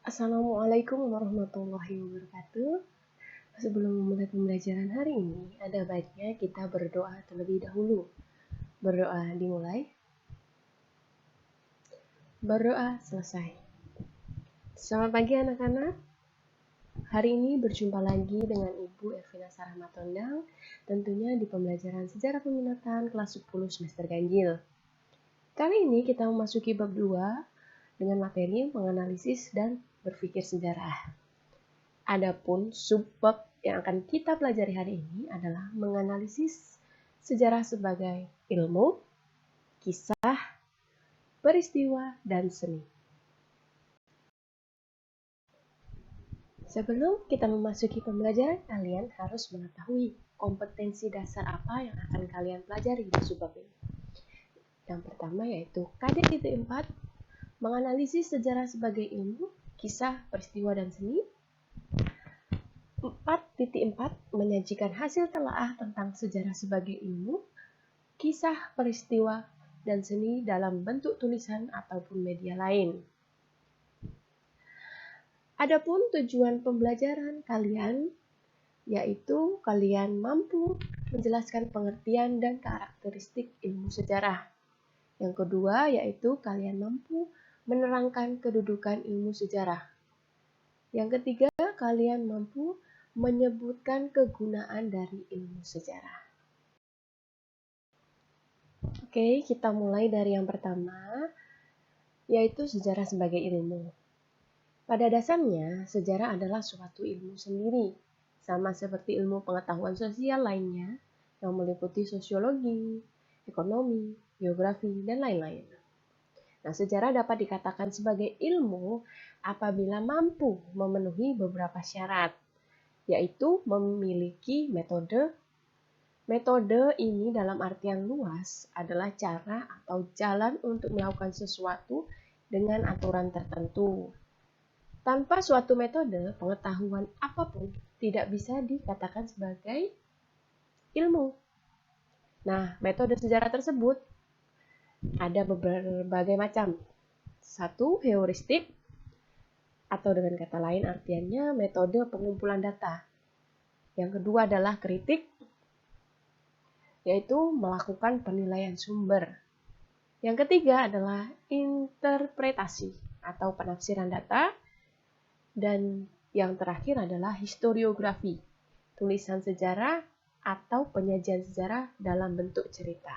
Assalamualaikum warahmatullahi wabarakatuh. Sebelum memulai pembelajaran hari ini, ada baiknya kita berdoa terlebih dahulu. Berdoa dimulai. Berdoa selesai. Selamat pagi anak-anak. Hari ini berjumpa lagi dengan Ibu Evina Sarah Matondang, tentunya di pembelajaran Sejarah Peminatan kelas 10 semester ganjil. Kali ini kita memasuki bab 2 dengan materi menganalisis dan berpikir sejarah. Adapun subbab yang akan kita pelajari hari ini adalah menganalisis sejarah sebagai ilmu, kisah, peristiwa, dan seni. Sebelum kita memasuki pembelajaran, kalian harus mengetahui kompetensi dasar apa yang akan kalian pelajari di subbab ini. Yang pertama yaitu KD.4, menganalisis sejarah sebagai ilmu, kisah, peristiwa, dan seni. 4.4 menyajikan hasil telaah tentang sejarah sebagai ilmu, kisah, peristiwa, dan seni dalam bentuk tulisan ataupun media lain. Adapun tujuan pembelajaran kalian yaitu kalian mampu menjelaskan pengertian dan karakteristik ilmu sejarah. Yang kedua yaitu kalian mampu menerangkan kedudukan ilmu sejarah. Yang ketiga, kalian mampu menyebutkan kegunaan dari ilmu sejarah. Oke, kita mulai dari yang pertama, yaitu sejarah sebagai ilmu. Pada dasarnya, sejarah adalah suatu ilmu sendiri, sama seperti ilmu pengetahuan sosial lainnya yang meliputi sosiologi, ekonomi, geografi, dan lain-lain. Nah, sejarah dapat dikatakan sebagai ilmu apabila mampu memenuhi beberapa syarat, yaitu memiliki metode. Metode ini dalam artian luas adalah cara atau jalan untuk melakukan sesuatu dengan aturan tertentu. Tanpa suatu metode, pengetahuan apapun tidak bisa dikatakan sebagai ilmu. Nah, metode sejarah tersebut ada berbagai macam. Satu, heuristik, atau dengan kata lain artiannya metode pengumpulan data. Yang kedua adalah kritik, yaitu melakukan penilaian sumber. Yang ketiga adalah interpretasi atau penafsiran data. Dan yang terakhir adalah historiografi, tulisan sejarah atau penyajian sejarah dalam bentuk cerita.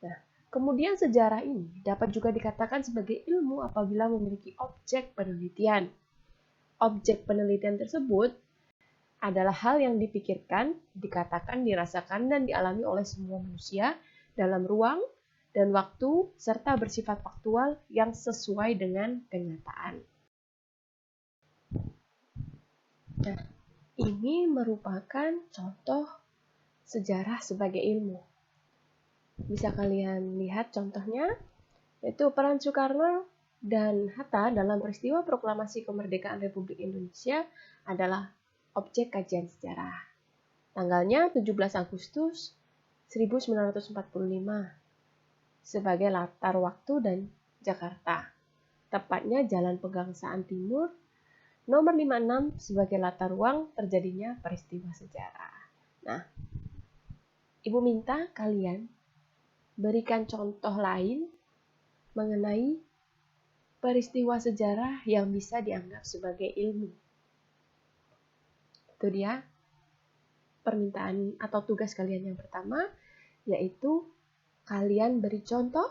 Nah, kemudian sejarah ini dapat juga dikatakan sebagai ilmu apabila memiliki objek penelitian. Objek penelitian tersebut adalah hal yang dipikirkan, dikatakan, dirasakan, dan dialami oleh semua manusia dalam ruang dan waktu serta bersifat faktual yang sesuai dengan kenyataan. Nah, ini merupakan contoh sejarah sebagai ilmu. Bisa kalian lihat contohnya, yaitu peran Soekarno dan Hatta dalam peristiwa proklamasi kemerdekaan Republik Indonesia adalah objek kajian sejarah. Tanggalnya 17 Agustus 1945 sebagai latar waktu dan Jakarta. Tepatnya Jalan Pegangsaan Timur nomor 56 sebagai latar ruang terjadinya peristiwa sejarah. Nah, Ibu minta kalian berikan contoh lain mengenai peristiwa sejarah yang bisa dianggap sebagai ilmu. Itu dia permintaan atau tugas kalian yang pertama, yaitu kalian beri contoh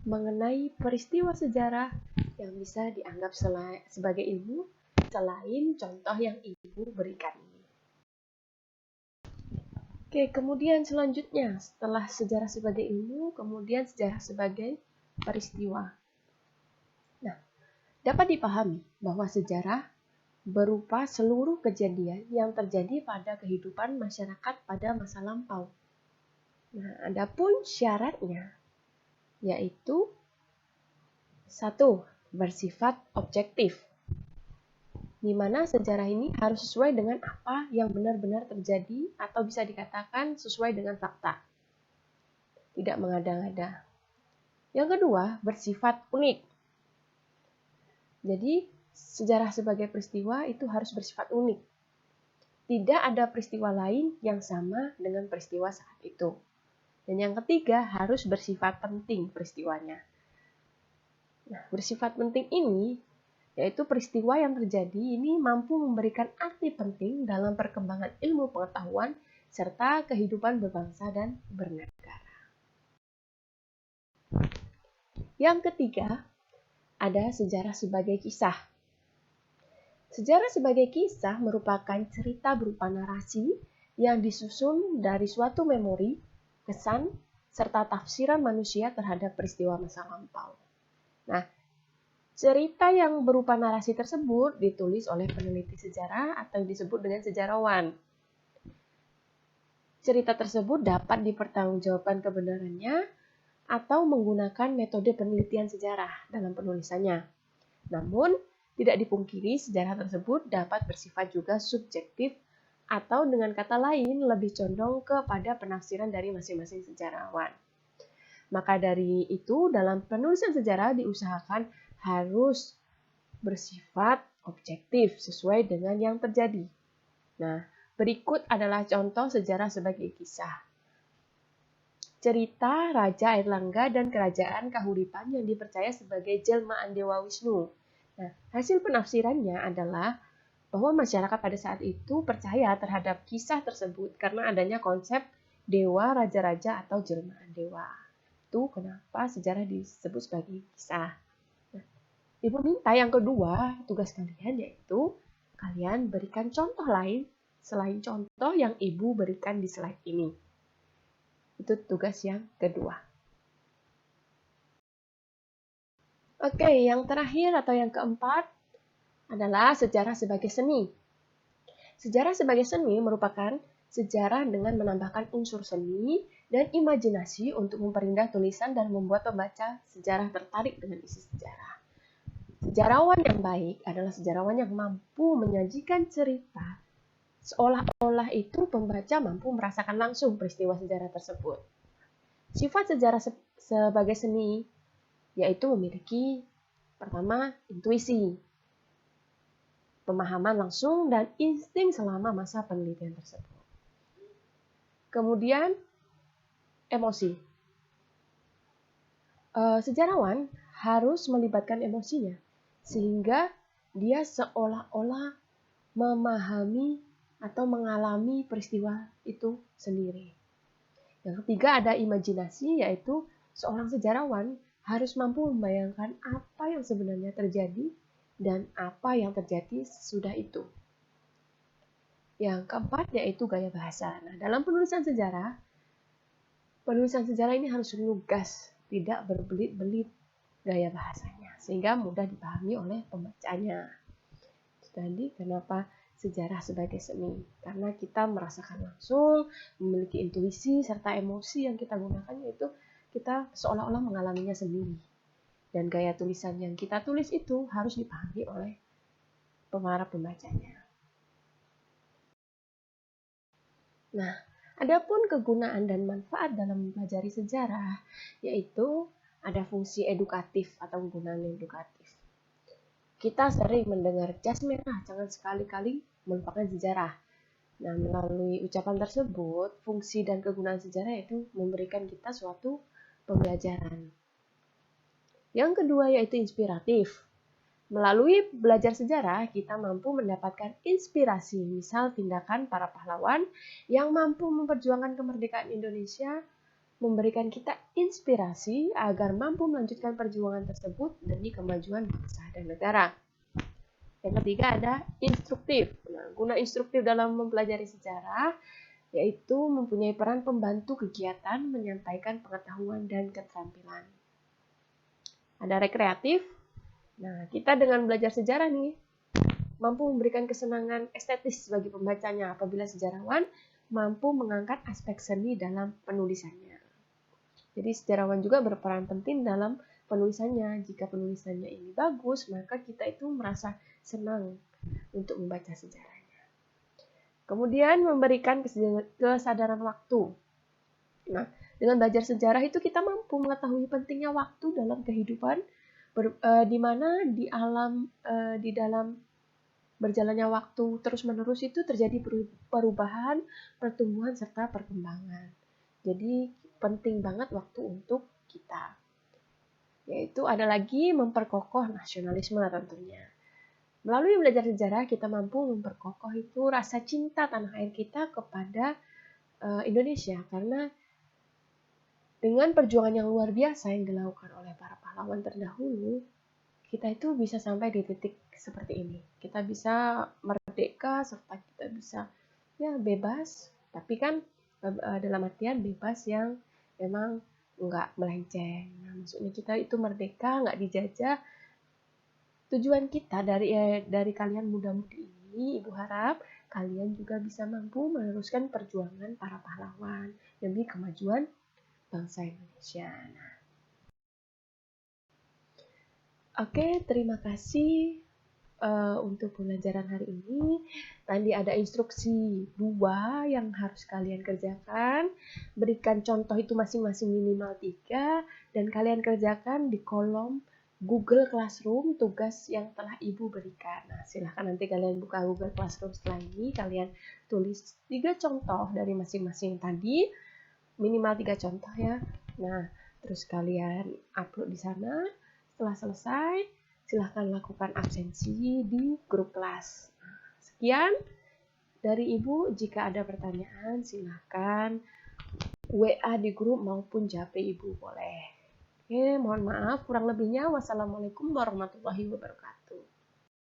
mengenai peristiwa sejarah yang bisa dianggap sebagai ilmu selain contoh yang Ibu berikan ini. Oke, kemudian selanjutnya setelah sejarah sebagai ilmu, kemudian sejarah sebagai peristiwa. Nah, dapat dipahami bahwa sejarah berupa seluruh kejadian yang terjadi pada kehidupan masyarakat pada masa lampau. Nah, adapun syaratnya yaitu 1. Bersifat objektif, di mana sejarah ini harus sesuai dengan apa yang benar-benar terjadi atau bisa dikatakan sesuai dengan fakta. Tidak mengada-ngada. Yang kedua, bersifat unik. Jadi, sejarah sebagai peristiwa itu harus bersifat unik. Tidak ada peristiwa lain yang sama dengan peristiwa saat itu. Dan yang ketiga, harus bersifat penting peristiwanya. Nah, bersifat penting ini, yaitu peristiwa yang terjadi ini mampu memberikan arti penting dalam perkembangan ilmu pengetahuan serta kehidupan berbangsa dan bernegara. Yang ketiga, ada sejarah sebagai kisah. Sejarah sebagai kisah merupakan cerita berupa narasi yang disusun dari suatu memori, kesan, serta tafsiran manusia terhadap peristiwa masa lampau. Nah, cerita yang berupa narasi tersebut ditulis oleh peneliti sejarah atau disebut dengan sejarawan. Cerita tersebut dapat dipertanggungjawabkan kebenarannya atau menggunakan metode penelitian sejarah dalam penulisannya. Namun, tidak dipungkiri sejarah tersebut dapat bersifat juga subjektif atau dengan kata lain lebih condong kepada penafsiran dari masing-masing sejarawan. Maka dari itu, dalam penulisan sejarah diusahakan harus bersifat objektif sesuai dengan yang terjadi. Nah, berikut adalah contoh sejarah sebagai kisah. Cerita Raja Airlangga dan Kerajaan Kahuripan yang dipercaya sebagai jelmaan Dewa Wisnu. Nah, hasil penafsirannya adalah bahwa masyarakat pada saat itu percaya terhadap kisah tersebut karena adanya konsep dewa, raja-raja, atau jelmaan dewa. Itu kenapa sejarah disebut sebagai kisah. Nah, Ibu minta yang kedua, tugas kalian yaitu kalian berikan contoh lain selain contoh yang Ibu berikan di slide ini. Itu tugas yang kedua. Oke, yang terakhir atau yang keempat adalah sejarah sebagai seni. Sejarah sebagai seni merupakan sejarah dengan menambahkan unsur seni dan imajinasi untuk memperindah tulisan dan membuat pembaca sejarah tertarik dengan isi sejarah. Sejarawan yang baik adalah sejarawan yang mampu menyajikan cerita seolah-olah itu pembaca mampu merasakan langsung peristiwa sejarah tersebut. Sifat sejarah sebagai seni yaitu memiliki pertama intuisi, pemahaman langsung, dan insting selama masa penelitian tersebut. Kemudian emosi. Sejarawan harus melibatkan emosinya sehingga dia seolah-olah memahami atau mengalami peristiwa itu sendiri. Yang ketiga ada imajinasi, yaitu seorang sejarawan harus mampu membayangkan apa yang sebenarnya terjadi dan apa yang terjadi sesudah itu. Yang keempat yaitu gaya bahasa. Nah, dalam penulisan sejarah ini harus lugas, tidak berbelit-belit gaya bahasanya, sehingga mudah dipahami oleh pembacanya. Tadi kenapa sejarah sebagai seni? Karena kita merasakan langsung, memiliki intuisi serta emosi yang kita gunakan, yaitu kita seolah-olah mengalaminya sendiri. Dan gaya tulisan yang kita tulis itu harus dipahami oleh para pembacanya. Nah, adapun kegunaan dan manfaat dalam mempelajari sejarah, yaitu ada fungsi edukatif atau penggunaan edukatif. Kita sering mendengar jas merah, jangan sekali-kali melupakan sejarah. Nah, melalui ucapan tersebut, fungsi dan kegunaan sejarah itu memberikan kita suatu pembelajaran. Yang kedua yaitu inspiratif. Melalui belajar sejarah, kita mampu mendapatkan inspirasi, misal tindakan para pahlawan yang mampu memperjuangkan kemerdekaan Indonesia, memberikan kita inspirasi agar mampu melanjutkan perjuangan tersebut demi kemajuan bangsa dan negara. Yang ketiga ada instruktif. Nah, guna instruktif dalam mempelajari sejarah yaitu mempunyai peran pembantu kegiatan, menyampaikan pengetahuan dan keterampilan. Ada rekreatif. Nah, kita dengan belajar sejarah nih mampu memberikan kesenangan estetis bagi pembacanya apabila sejarawan mampu mengangkat aspek seni dalam penulisannya. Jadi sejarawan juga berperan penting dalam penulisannya. Jika penulisannya ini bagus, maka kita itu merasa senang untuk membaca sejarahnya. Kemudian memberikan kesadaran waktu. Nah, dengan belajar sejarah itu kita mampu mengetahui pentingnya waktu dalam kehidupan, Di mana di dalam berjalannya waktu terus-menerus itu terjadi perubahan, pertumbuhan, serta perkembangan. Jadi penting banget waktu untuk kita. Yaitu ada lagi memperkokoh nasionalisme tentunya. Melalui belajar sejarah kita mampu memperkokoh itu rasa cinta tanah air kita kepada Indonesia, karena dengan perjuangan yang luar biasa yang dilakukan oleh para pahlawan terdahulu, kita itu bisa sampai di titik seperti ini. Kita bisa merdeka serta kita bisa ya bebas, tapi kan dalam artian bebas yang memang nggak melenceng. Nah, maksudnya kita itu merdeka, nggak dijajah. Tujuan kita dari kalian muda-mudi ini, Ibu harap kalian juga bisa mampu meneruskan perjuangan para pahlawan demi kemajuan bangsa Indonesia. Nah, oke, terima kasih untuk pembelajaran hari ini. Tadi ada instruksi 2 yang harus kalian kerjakan. Berikan contoh itu masing-masing minimal 3 dan kalian kerjakan di kolom Google Classroom tugas yang telah Ibu berikan. Nah, silahkan nanti kalian buka Google Classroom setelah ini, kalian tulis 3 contoh dari masing-masing tadi, minimal 3 contoh ya. Nah, terus kalian upload di sana. Setelah selesai, silahkan lakukan absensi di grup kelas. Sekian dari Ibu. Jika ada pertanyaan, silahkan WA di grup maupun japri Ibu boleh. Oke, mohon maaf kurang lebihnya. Wassalamualaikum warahmatullahi wabarakatuh.